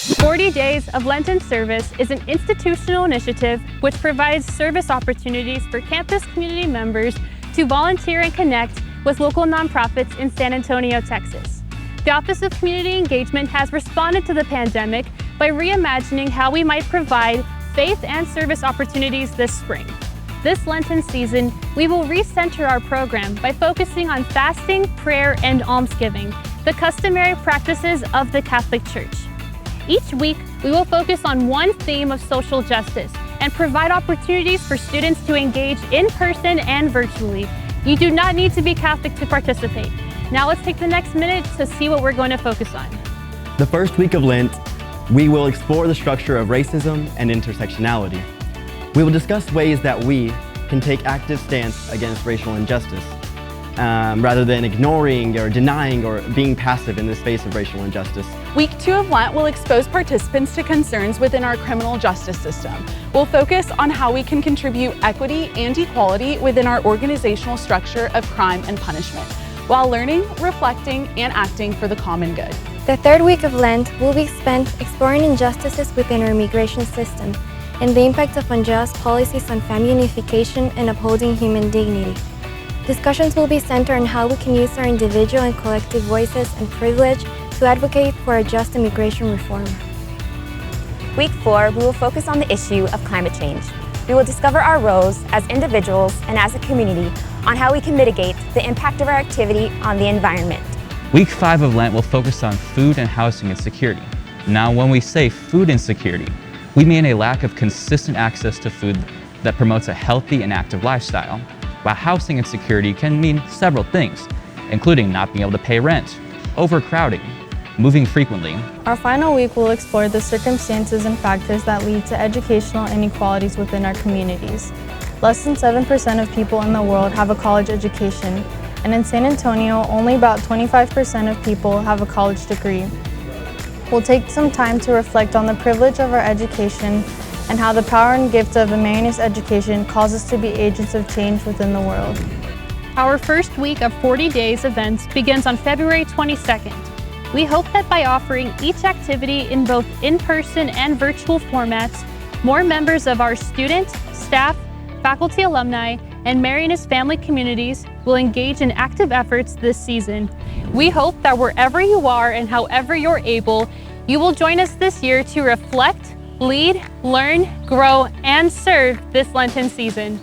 40 Days of Lenten Service is an institutional initiative which provides service opportunities for campus community members to volunteer and connect with local nonprofits in San Antonio, Texas. The Office of Community Engagement has responded to the pandemic by reimagining how we might provide faith and service opportunities this spring. This Lenten season, we will recenter our program by focusing on fasting, prayer, and almsgiving, the customary practices of the Catholic Church. Each week, we will focus on one theme of social justice and provide opportunities for students to engage in person and virtually. You do not need to be Catholic to participate. Now let's take the next minute to see what we're going to focus on. The first week of Lent, we will explore the structure of racism and intersectionality. We will discuss ways that we can take active stance against racial injustice, rather than ignoring or denying or being passive in the face of racial injustice. Week 2 of Lent will expose participants to concerns within our criminal justice system. We'll focus on how we can contribute equity and equality within our organizational structure of crime and punishment, while learning, reflecting, and acting for the common good. The third week of Lent will be spent exploring injustices within our immigration system and the impact of unjust policies on family unification and upholding human dignity. Discussions will be centered on how we can use our individual and collective voices and privilege to advocate for a just immigration reform. Week 4, we will focus on the issue of climate change. We will discover our roles as individuals and as a community on how we can mitigate the impact of our activity on the environment. Week 5 of Lent will focus on food and housing insecurity. Now, when we say food insecurity, we mean a lack of consistent access to food that promotes a healthy and active lifestyle, while housing insecurity can mean several things, including not being able to pay rent, overcrowding, moving frequently. Our final week will explore the circumstances and factors that lead to educational inequalities within our communities. Less than 7% of people in the world have a college education, and in San Antonio, only about 25% of people have a college degree. We'll take some time to reflect on the privilege of our education and how the power and gift of Emmanuel's education calls us to be agents of change within the world. Our first week of 40 Days events begins on February 22nd. We hope that by offering each activity in both in-person and virtual formats, more members of our student, staff, faculty, alumni, and Marianist family communities will engage in active efforts this season. We hope that wherever you are and however you're able, you will join us this year to reflect, lead, learn, grow, and serve this Lenten season.